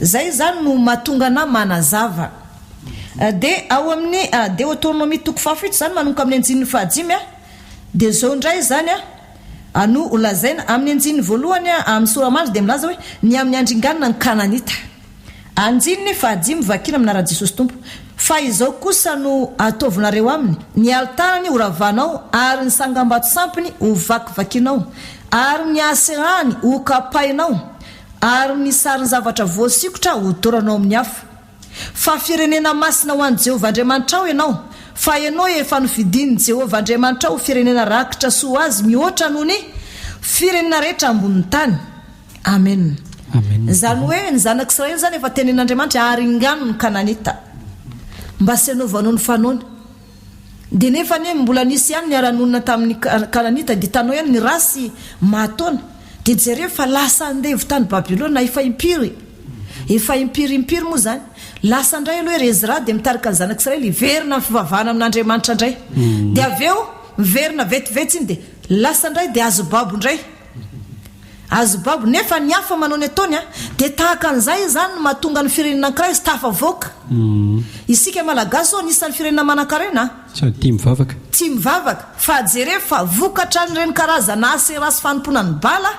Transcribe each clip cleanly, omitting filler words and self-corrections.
zay zany no mahatonga na manazava de ao amin'ny Deutéronomie toko fafito zany manomboka amin'ny anjin'ny fahadimy de zao ndray zany no lazaina amin'ny anjin'ny voalohany amin'ny soramandry de milaza hoe ny amin'ny andringanina ny Kananita anjin'ny fahadimy vakina aminara Jesosy tompo fa izao kosa no ataovinareo aminy ny altarany horavanao ary ny sangambato sampiny ho vakivakinao ary ny aserany ho kapainao ary ny sarin'ny zavatra voasikotra ho doranao amin'ny hafa fa firenena masina ho an'i Jehovah Andriamanitra ao ianao fa ianao efa novidin'i Jehovah Andriamanitra ao firenena rakitra soa azy mihoatra noho ny firenena rehetra ambonin'ny tany amen. Zany hoe ny zanak'Israely zany efa tenen'Andriamanitra aringano ny Kananita mba sy hanaovanao ny fanaony de nefa ne mbola nisy ihany ny aranonina tamin'ny Kananita de tanao ihany ny rasy mahataona de jereo fa lasa andevy tany Babilôna efa impiry moa zany lasa ndray aloha Ezra de mitarika ny zanak'Israely verina ny fivavahana amin'Andriamanitra ndray de aveo verina vetivety iny de lasa ndray de azo babo ndray nefa ny hafa manao ny ataony de tahaka an'izay zany mahatonga ny firenena anankiray sy tafavoaka isika malagasy ao nisan'ny firenena manan-karena tia mivavaka fa jereo fa vokatra n'ireny karazana ase rasy fanompona ny bala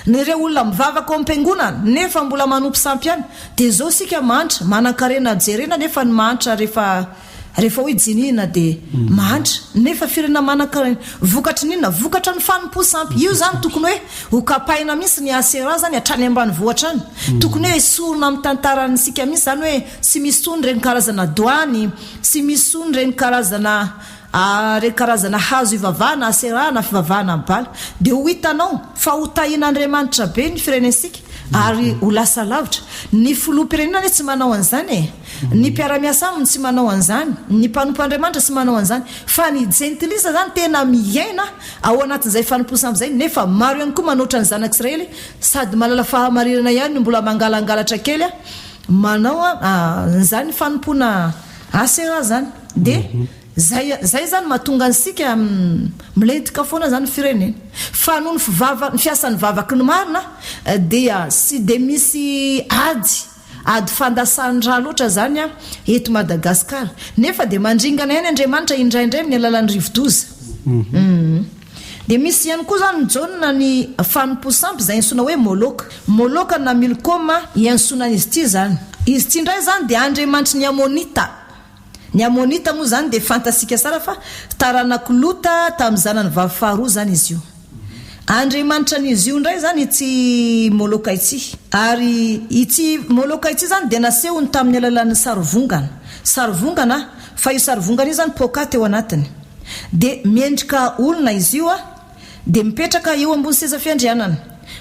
nireo olona mivavaka ao am-piangonana nefa mbola manompo sampy ihany de zao sika mahantra manan-karena jerena nefa ny mahantra rehefa hoe jinina de mahantra nefa firenena manan-karena vokatra n'inona vokatra ny fanompo sampy io zany tokony hoe ho kapaina mihitsy ny asera zany hatrany ambany vohatra any tokony hoe sorona amin'ny tantarany sika mihitsy zany hoe sy misy sony reny karazana doany sy misy sony reny karazana hazo ivavahana aserana fivavahana bala de ho hitanao fa ho tahin'Andriamanitra be ny firenensika ary ho lasa lavitra ny filoham-pirenena ne tsy manao an'izany ny mpiara-miasa aminy tsy manao an'izany ny mpanompoandriamanitra tsy manao an'izany fa ny jentilisa zany tena miaina ao anatin'izay fanomposampy zay nefa maro ihany koa manoatra ny zanak'Israely sady malala fahamarirana ihany no mbola mangalangalatra kely manao zany fanompona asera zany de zay zany mahatonga ansika milentika foana zany firenena fa noho ny fiasan'ny vavaky ny marina dia sy de misy ady fandasan-dra loatra zany eto Madagasikara nefa de mandringana ihany Andriamanitra indraindray amin'ny alalan'ny rivodoza de misy ihany koa zany mijaonona ny fanomposampy zay insoina hoe moloka na milkoma iansonan'izy ity zany izy ity ndray zany de Andriamanitra ny amonita moa zany de fantasika sara fa taranakolota tamin'ny zanany vavy faharoa zany izy io Andriamanitra n'izy io ndray zany ity moloka ity ary ity moloka ity zany de nasehony tamin'ny alalan'ny sarivongana fa io sarivongana io zany pokaty eo anatiny de miendrika olona izy io de mipetraka eo ambony seza fiandrianana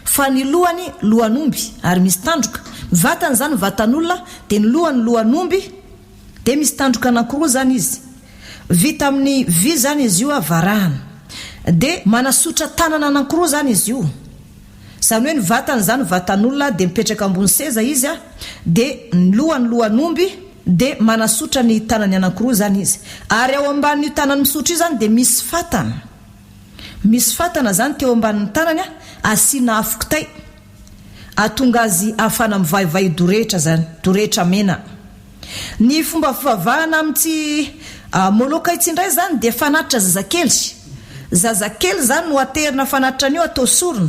fa ny lohany lohan'omby ary misy tandroka vatany zany vatan'olona de ny lohany lohan'omby de misy tandroka anankiroa zany izy vita amin'ny vy zany izy io varahana de manasotra tanana anankiroa zany izy io zany hoe ny vatany zany vatan'olona de mipetraka ambony seza izy de ny lohany lohan'omby de manasotra ny tanany anankiroa zany izy ary ao ambanin'io tanany misotra io zany de misy fatana zany teo ambanin'ny tanany asiana afokitay atonga azy afana mivavay dorehitra zany dorehitra mena ny fomba fivavahana amin'ity moloka ity indray zany de fanatitra zazakely zany no aterina fanatrany io atao sorona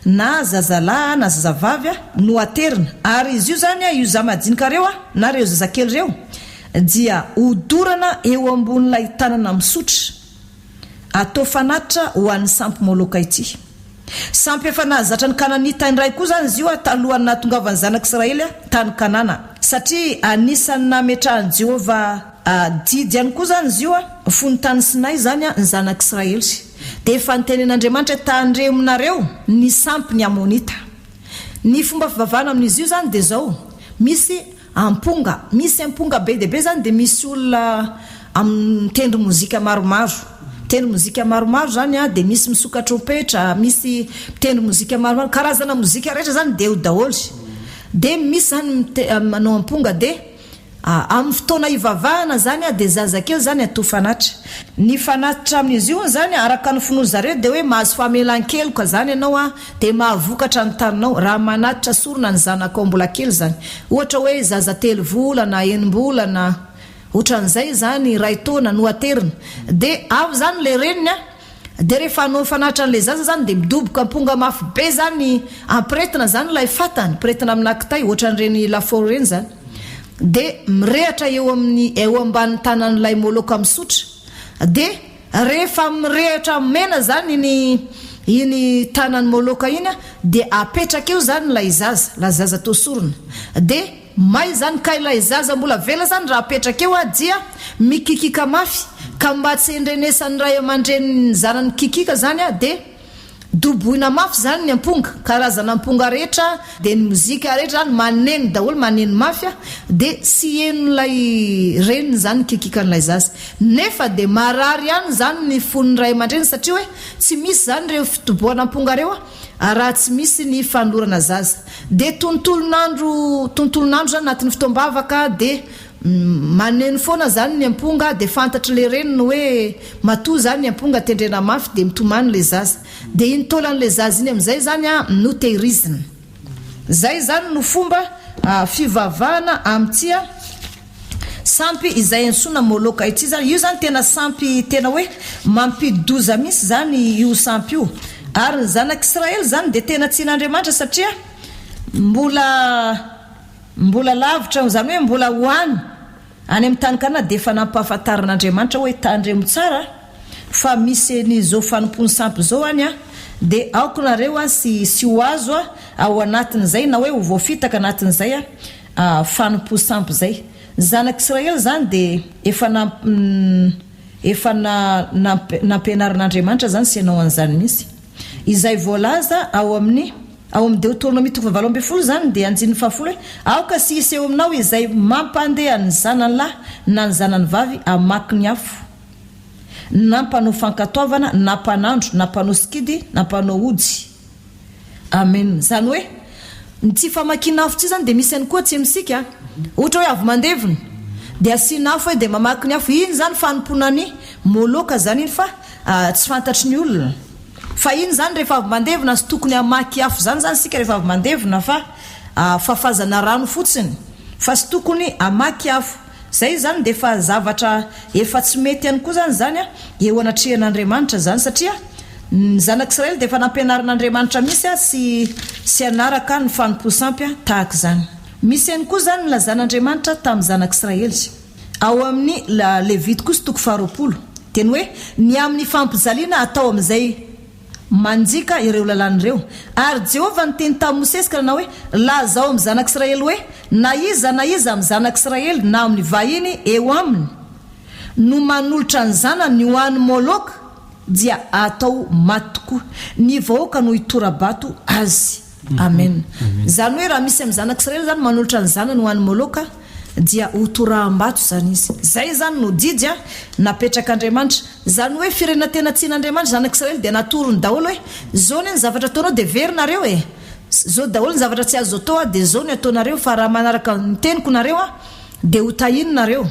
na zazalahy na zazavavy no aterina ary izy io zany io zamadinika reo na reo zazakely reo dia hodorana eo ambon'ilay tanana misotra atao fanatitra ho an'ny sampy moloka ity sampy efa nahazatra ny Kananita indray koa zany izy io talohan'ny nahatongavany zanak'Israely tany Kanana satria anisan'ny nametrahany Jehovah didy ihany koa zany izy io fony tany Sinay zany ny zanak'Israely de efa nitenen'Andriamanitra tandreminareo ny sampy ny amonita ny fomba fivavahana amin'izy io zany de zao misy amponga be de be zany de misy olona mitendry mozika maromaro zany de misy misoka trompetra misy mitendry mozika maromaro karazana mozika rehetra zany de ho daholy de misy zany manao amponga de amin'ny fotoana ivavahana zany a de zazakely zany atofanatra ny fanatitra amin'izy io zany araka ny finoana zareo de hoe mahazo famelan-keloka zany ianao a de mahavokatra ny taninao raha manatitra sorona ny zanakao mbola kely zany ohatra hoe zaza 3 volana 9 bolana ohatran'izay zany raitona no aterina de avy zany le reniny a de rehefa anao fanatra an'le zaza zany de midoboka amponga mafy be zany ampiretina zany lay fatany piretina aminakitay ohatran'ireny laforo reny zany de mirehatra eo ambany tanan'ilay moloka misotra de rehefa mirehatra mena zany iny tanany moloka iny a de apetraka eo zany lay zaza la zaza tosorona de may zany ka ilay zaza mbola vela zany raha apetraka eo a dia mikikika mafy ka mba tsy endrenesan'ny ray aman-dreniny zanany kikika zany a de doboina mafy zany ny amponga karazana amponga rehetra de ny mozika rehetra zany maneno daholo maneno mafy a de sy enolay reniny zany kikikan'ilay zaza nefa de marary ihany zany ny fon'ny ray aman-dreny satria hoe tsy misy zany reo fitoboana amponga reo a raha tsy misy ny fanolorana zaza de tontolonandro zany anatin'ny fotoam-bavaka de maneno foana zany ny amponga de fantatry le reniny hoe matoa zany ny amponga tendrena mafy de mitomany le zaza de iny tolan'le zaza iny am'izay zany a no tehirizina zay zany no fomba fivavahana am'tya sampy izay ensona moloka ity zany io zany tena sampy tena hoe mampidoza misy zany io sampy io ary ny zanak'Israely zany de tena tsian'Andriamanitra satria mbola lavitra zany hoe mbola hoany any amin'ny tany kana de efa nampahafantaran'Andriamanitra hoe tandremo tsara fa misy n'izao fanompony sampy zao any a de aoko nareo a sy ho azo a ao anatin'izay na hoe ho voafitaka anatin'izay a fanompo sampy zay zanak'Israely zany de efa nampianaran'Andriamanitra zany sy ianao an'izany misy izay voalaza ao amin'ny Deutéronomie 7:20 zany de anjin'ny fahafolo hoe aoka sy isy eo aminao izay mampandeha ny zanany lahy na ny zanany vavy amaky ny afo na mpanao fankatoavana na mpanandro na mpanao sikidy na mpanao ody amen zany hoe ny tsy famakina afo tsy zany de misy any koa tsy misika ohatra hoe avy mandevina de asiana afo hoe de mamaky ny afo iny zany fanomponany moloka zany iny fa tsy fantatry ny olona fa iny zany rehefa avy mandevina sy tokony amaky afo zany sika rehefa avy mandevina fa fafazana rano fotsiny fa sy tokony amaky afo zay zany de fa zavatra efa tsy mety any koa zany a eo anatrehan'Andriamanitra zany satria ny zanak'Israely de fa nampianaran'Andriamanitra misy a sy anaraka ny fanompo sampy a tahaka zany misy any koa zany lazan'Andriamanitra tamin'ny zanak'Israely ao amin'ny Levitikos 20 teny hoe ny amin'ny fampizaliana atao amin'izay manjika ireo lalàn'ireo ary Jehovah ny teny tamin'ny Mosesy ka na hoe lazao amin'ny zanak'Israely hoe na iza amin'ny zanak'Israely na amin'ny vahiny eo aminy no manolotra ny zanany ho an'ny moloka dia atao maty tokoa ny vahoaka no hitorabato azy amen zany hoe raha misy amin'ny zanak'Israely zany manolotra ny zanany ho an'ny moloka dia hotoraham-bato zany izy zay zany no didy a napetrak'Andriamanitra zany hoe firenena tena tsian'Andriamanitra zanak'Israely de natorony daholo hoe zao ny zavatra ataonao de verynareo zao daholo ny zavatra tsy azo atao de zao ny ataonareo fa raha manaraka ny teniko nareo a de ho tahininareo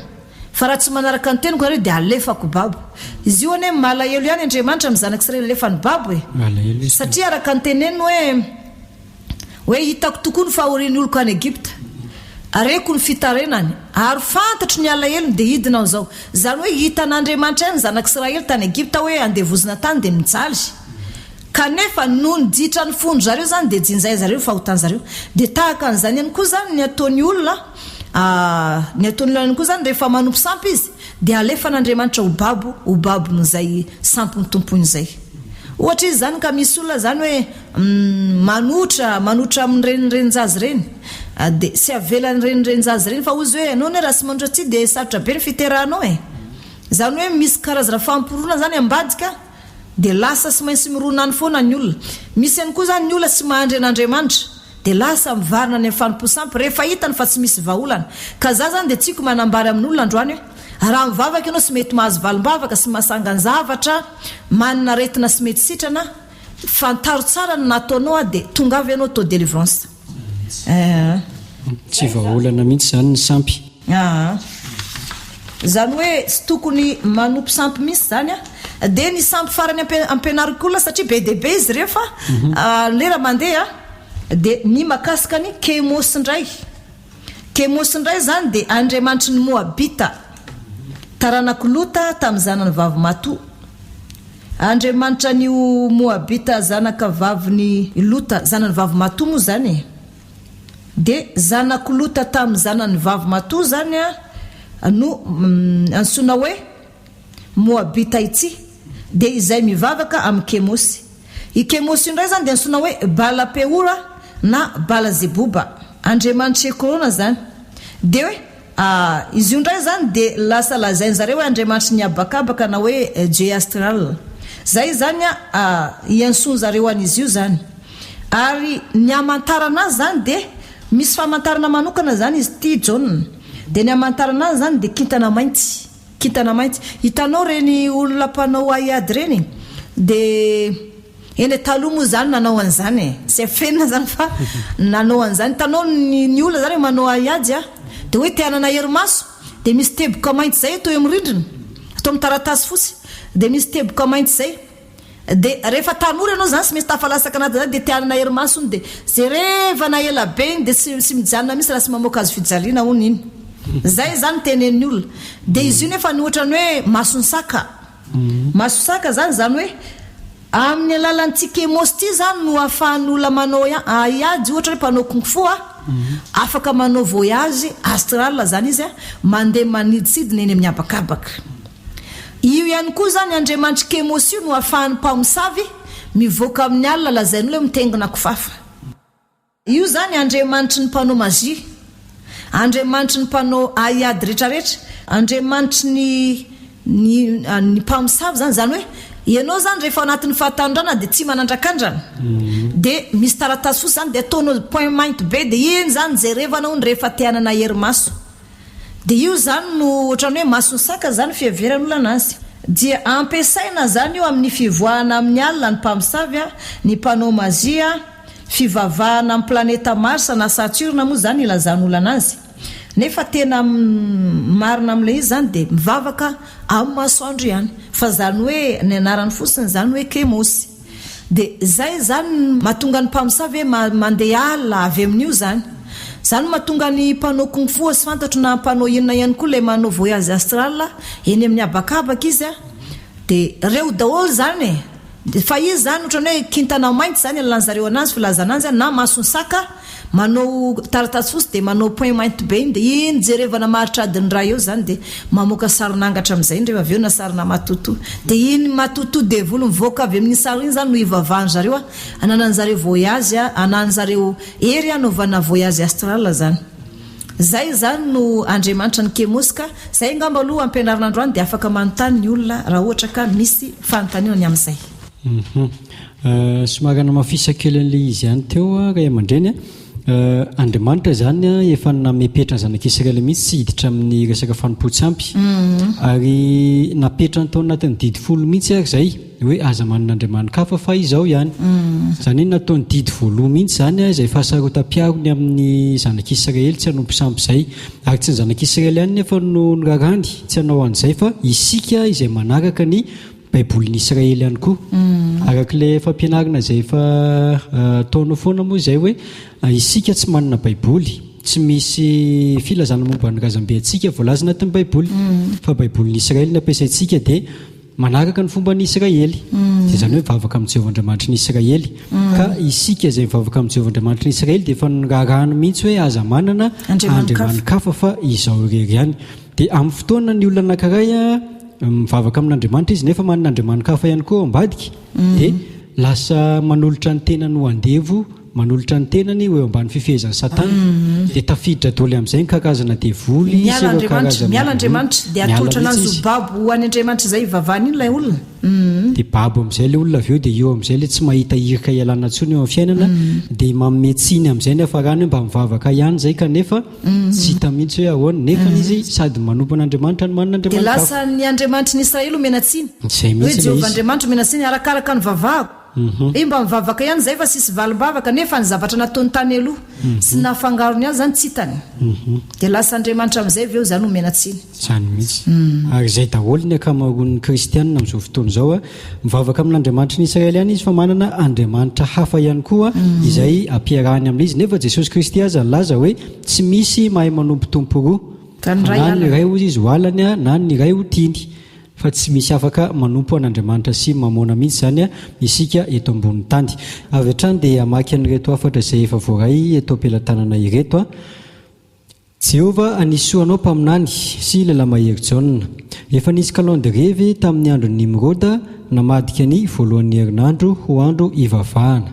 fa raha tsy manaraka ny teniko nareo de alefako babo izy io ane malahelo ihany Andriamanitra amin'ny zanak'Israely alefa ny babo satria araka ny teneny hoe hitako tokoa ny fahorian'ny oloko any Egypta areko ny fitarenany ary fantatry ny alahelony de hidinao zao zany hoe hitan'Andriamanitra ny zanak'Israely tany Egypta hoe andevozina tany de mijaly kanefa noho ny ditra ny fondro zareo zany de jinjay zareo fa hotan zareo de tahaka an'izany ihany koa zany ny ataon'ny olona koa zany rehefa manompo sampy izy de alefan'Andriamanitra ho babo n'izay sampy ny tompony zay ohatra izy zany ka misy olona zany hoe manotra amin'ny renirenjazy reny de sy avelan'ny renirenjazy reny fa ozy hoe anao ne raha sy manotra tsy de sarotra be ny fiterahanao zany hoe misy karazana famporona zany ambadika de lasa sy maintsy mironany foana ny olona misy any koa zany ny olona sy mahandry an'Andriamanitra de lasa mivarina ny fanompo sampy rehefa hitany fa tsy misy vaholana ka za zany de tsiko manambary amin'olona androany hoe raha mivavaka ianao sy mety mahazo valim-bavaka sy mahasangany zavatra manana retina sy mety sitrana fantaro tsara ny nataonao de tonga avy ianao tao délivrance tsy vaholana mihitsy zany ny sampy zany hoe tsy tokony manompo sampy misy zany a de ny sampy farany ampianariko olona satria be dehibe izy rehefa lera mandeha de ny makasika ny kemosindray zany de Andriamanitry ny Moabita taranakolota tamin'ny zanany vavy Mato. Andriamanitra ny Moabita zanaka vaviny Lota zanany vavy Mato moa zany de zanakolota tamin'ny zanany vavy Mato zany a no ansona hoe Moabita ity de izay mivavaka amin'ny Kemosy. I Kemosy indray zany de ansona hoe Bala Peora na Bala Zeboba. Andriamanitra ekorona zany de hoe izy io ndray zany de lasa lazainy zareo hoe Andriamanitra ny abakabaka na hoe Dieu astral. Zay zany iansony zareo an'izy io zany. Ary ny amantarana zany de misy famantarana manokana zany izy ty John. De ny amantarana zany de kintana mainty. Hitanao reny olona mpanao aiady reny de eny taloha moa zany nanao an'izany sy fenina zany fa nanao an'izany. Hitanao ny olona zany manao aiady de hoe te-hanana herimaso de misy teboka mainty zay atao amin'ny rindrina atao amin'ny taratasy fotsy de misy teboka mainty zay de rehefa tanora ianao zany sy misy tafalasaka anaty zany de te-hanana herimaso de zay revana ela be iny de sy mijanona misy raha sy mamoaka azy fijaliana hono iny. Zay zany tenen'ny olona de izy io nefa ny ohatrany hoe masonsaka zany hoe amin'ny alalan'ity Kemosy ty zany no ahafahan'ny olona manao aiady ohatra hoe mpanao kung-fu afaka manao voyage astral zany izy mandeha maniditsidina eny amin'ny abakabaka. Io ihany koa zany Andriamanitra Kemosy io no ahafahan'ny mpamosavy mivoaka amin'ny alina lazainy hoe mitengina kofafa. Io zany Andriamanitra ny mpanao magia, Andriamanitra ny mpanao aiady rehetrarehetra, Andriamanitra ny mpamosavy zany hoe ianao zany rehefa anatin'ny fahatandrana de tsy manandrakandrana de misy taratasy fotsy zany de ataonao point mainty be de iny zany jerevanao ny rehefa te-hanana herimaso de io zany no ohatrany hoe masonsaka zany fiheveran'olona anazy. Dia ampiasaina zany io amin'ny fivoahana amin'ny alina ny mpamosavy ny mpanao mazia fivavahana amin'ny planeta Mars na Saturne moa zany ilazan'olona anazy. Nefa tena marina amin'ilay izy zany de mivavaka amin'ny masoandro ihany fa zany hoe ny anarany fotsiny zany hoe Kemosy. De zay zany mahatonga ny mpamosavy mandeha alina avy amin'io zany mahatonga ny mpanao kung-fu sy fantatro na mpanao inona ihany koa le manao voyage astral eny amin'ny abakabaka izy de reo daholo zany fa izy zany ohatrany hoe kintana mainty zany alan'zareo anazy filazana azy na masonsaka manao taratasy fotsy de manao point mainty be iny de iny jerevana maritra adiny raha eo zany de mamoaka sarinangatra amin'izay rehefa avy eo na sarina matoto de iny matoto devolo mivoaka avy amin'ny sary iny zany no ivavahany zareo ananan'zareo voyage anan'zareo ery anaovana voyage astral zany. Zay zany no Andriamanitra ny Kemosy ka zay ngamba aloha ampianarana androany de afaka manontany ny olona raha ohatra ka misy fanontaniana amin'izay. Somarana mafisakely an'le izy ihany teo Ray Aman-dreny Andriamanitra zany efa namepetra ny zanak'Israely mihitsy tsy hiditra amin'ny resaka fanompo-tsampy ary napetra ny tao anatin'ny didy 10 mihitsy ary zay hoe aza manan'Andriamanitra hafa fa izao ihany zany hoe nataony didy 10 mihitsy zany izay fahasarotam-piarony amin'ny zanak'Israely tsy hanompo sampy zay ary tsy ny zanak'Israely ihany nefa no nirarany tsy hanao an'izay fa isika izay manaraka ny Baibolin'ny Israely ihany koa arak'ilay fampianarana zay efa taonao foana moa zay hoe isika tsy manana Baiboly tsy misy filazana momba ny razambe antsika voalazana anatin'ny Baiboly fa Baibolin'ny Israely nampiasaintsika de manaraka ny fomban'ny Israely de zany hoe mivavaka amin'ny Jehovan-Andriamanitry ny Israely ka isika zay mivavaka amin'ny Jehovan-Andriamanitry ny Israely de efa nirarahany mihitsy hoe aza manana Andriamanikafa fa izao irery ihany de amin'ny fotoana ny olona anankiray mivavaka amin'Andriamanitra izy nefa manan'Andriamanikafa ihany koa ambadika de lasa manolotra ny tenany ho andevo manolotra ny tenany eo ambany fifehezan'ny Satana de tafiditra daholo amin'izay ny karazana devoly miala Andriamanitra de atolotra anazy babo ho any Andriamanitra zay ivavahany iny ilay olona de babo amin'izay le olona avy eo de eo amin'izay le tsy mahita hirika ialana ntsony eo amin'ny fiainana de mametsiny amin'izay ny hafarany mba mivavaka ihany zay kanefa tsy hita mihitsy hoe ahoana nefa izy sady manompo an'Andriamanitra ny manana de lasa ny Andriamanitra ny Israely ho menatsiny zay hoe Jehovah Andriamanitra menatsiny arakaraka ny vavahako i mba mivavaka ihany zay fa sisy valimbavaka nefa ny zavatra nataony tany aloha sy nafangarony azy zany tsy hitany dia lasa andriamanitra amin'izay aveo zany homenatsiny zany mihitsy ary izay daholo ny akamaroan'ny kristianina amin'izao fotoana izao a mivavaka amin'andriamanitra ny Israely ihany izy fa manana andriamanitra hafa ihany koa izay ampiarahany amin'ilay izy nefa Jesosy Kristy aza laza hoe tsy misy mahay manompotompo roa na ny iray ozy izy hoalany a na ny iray ho tiany fa tsy misy afaka manompo an'andriamanitra sy mamoana mihitsy zany a isika eto ambonin'ny tany avy hatrany dia amaky an'ireto afatra izay efa voaray eto am-pelantanana ireto a Jehova anisoanao mpaminany sy Lalamahery Jaona efa nisy calendrier tamin'ny andro Nimroda namadika ny voalohan'ny herinandro ho andro ivavahana.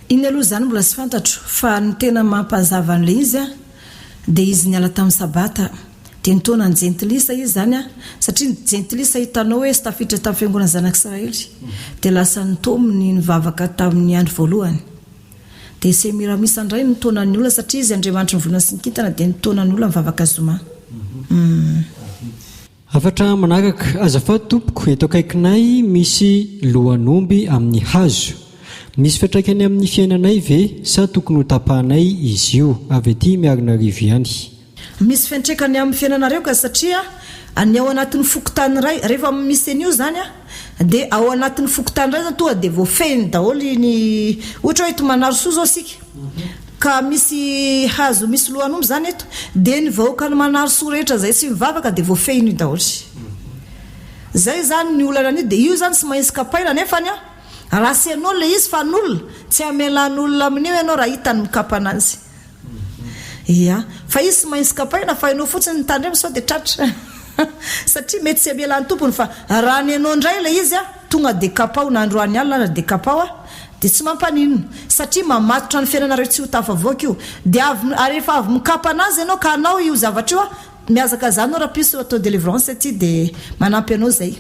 Iny aloha zany mbola tsy fantatro fa ny tena mampazava an'ilay izy a dia izy niala tamin'ny sabata dia nitaona ny jentilisa izy zany a satria ny jentilisa hitanao hoe sy tafiditra tamin'ny fiangonana zanak'Israely dia lasa nitomony nivavaka tamin'ny andro voalohany. Dia Semiramisa indray nitaona ny olona satria izy Andriamanitra nivolana sy nikintana dia nitaona ny olona mivavaka zoma. Afatra manaraka azafady tompoko eto akaikinay misy lohan'omby amin'ny hazo. Misy fiantraikany amin'ny fiainanay ve sa tokony ho tapahanay izy io avy aty miarina rivo ihany? Misy fiantraikany amin'ny fiainanareo ka satria ny ao anatin'ny fokotany iray rehefa misy an'io zany a dia ao anatin'ny fokotany iray zany tonga dia voafehiny daholo ny ohatra hoe ito manarosò zao sika ka misy hazo misy lohan'omby zany eto dia ny vahoaka ny manarosò rehetra zay tsy mivavaka dia voafehiny io daholo zay zany ny olana an'io dia io zany tsy maintsy kapaina nefa ny a raha sy anao le izy fa n'olona tsy amelan'olona amin'io ianao raha hitany mikapa anazy ia fa izy tsy maintsy kapaina fa ianao fotsiny ny tandremo sao dia tratra satria mety tsy amelan'ny tompony fa raha ny anao indray le izy a tonga dia kapao na androany alina na dia kapao a dia tsy mampanino satria mamatotra ny fiainanareo tsy ho tafavoaka io dia rehefa avy mikapa anazy ianao ka anao io zavatra io a miazaka zany anao raha piso atao délivrance aty dia manampy anao zay.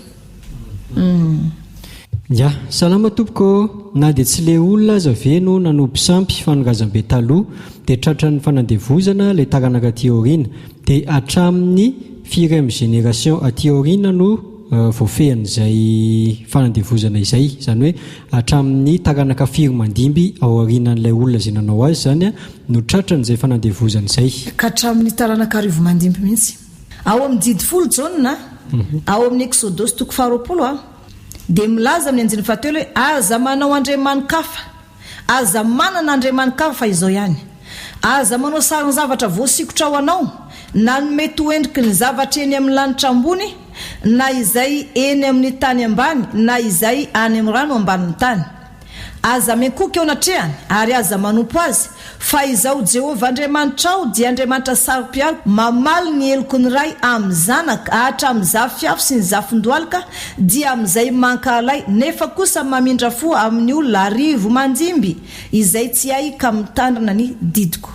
Ya, salama tompoko na dia tsy le olona aza ve no nanompo sampy fanongazam-be taloha dia tratra ny fanandevozana ilay taranaka aty aoriana dia hatramin'ny 4e génération aty aoriana no voafehan'izay fanandevozana izay zany hoe hatramin'ny taranaka 4 mandimby ao aorianan'ilay olona izay nanao azy zany a no tratran'izay fanandevozana izay ka hatramin'ny taranaka 4 mandimby mihitsy ao amin'ny didy 10 jauna ao amin'ny Exodus 20 a dia milaza amin'ny anjiny fahatelo hoe aza manao andriamanikafa aza manana andriamanikafa fa izao ihany aza manao sariny zavatra voasikotra ao anao na ny mety ho endriky ny zavatra eny amin'ny lanitra ambony na izay eny amin'ny tany ambany na izay any amin'ny rano ambanin'ny tany aza mekoka eo anatrehany ary aza manompo azy fa izao Jehova Andriamanitra ao dia Andriamanitra sarom-piaro mamaly ny eloko ny ray amin'ny zanaka ahatra amin'ny zafiafo sy ny zafindoalika dia amin'izay mankalay nefa kosa mamindra fo amin'ny olona arivo mandimby izay tsy hay ka mitandrina ny didiko.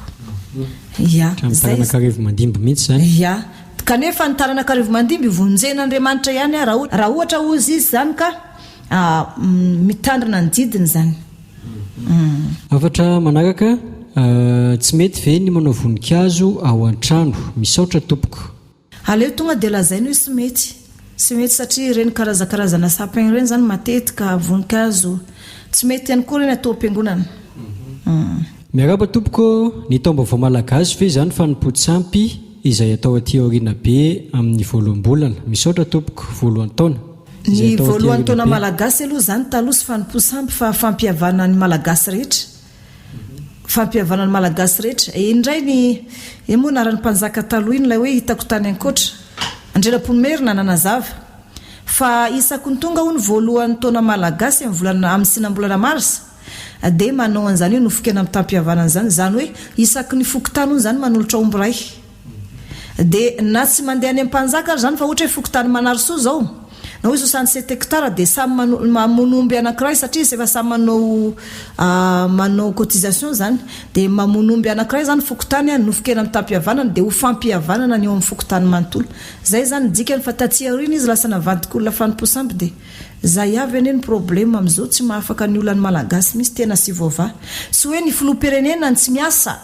Ya, taranakarivo mandimby mihitsy zany. Ya, kanefa ny taranakarivo mandimby vonjen'Andriamanitra ihany raha ohatra ozy izy zany ka mitandrina ny didiny zany. Afatra manaraka tsy mety ve ny manao voninkazo ao an-trano misaotra tompoko? Aleo tonga dia lazaina hoe tsy mety satria ireny karazakarazana sapin ireny zany matetika voninkazo tsy mety ihany koa ireny atao am-piangonana. Miaraba tompoko ny taom-baovao malagasy ve zany fanompo-tsampy izay atao aty aoriana be amin'ny voalohambolana misaotra tompoko voalohany taona? Ny voalohany taona malagasy aloha zany taloha sy fanompo-tsampy fa fampihavana ny malagasy rehetra fampihavana ny malagasy rehetra indray ny moa narany mpanjaka taloha iny ilay hoe hitako tany ankoatra Andrela-Ponomerina nanazava fa isaky ny tonga ho ny voalohany taona malagasy amin'ny sinambolana marsa dia manao an'izany hoe nofokena amin'ny tampihavanana zany hoe isaky ny fokotany hono zany manolotra omby ray dia na tsy mandeha any am-mpanjaka zany fa ohatra hoe fokotany manarosò zao na hoe 67 hectara dia samy mamonomby anankiray satria izy efa samy manao cotisation zany dia mamonomby anankiray zany fokotany nofokena amin'ny tampihavanana dia ho fampihavanana ny eo amin'ny fokotany manontolo zay zany dikany fa tatsy aoriana izy lasa navadikolona fanompo-sampy dia zay avy ane ny problème amin'izao tsy mahafaka ny olany malagasy misy tena sy vaovà sy hoe ny filoha-pirenena ny tsy miasa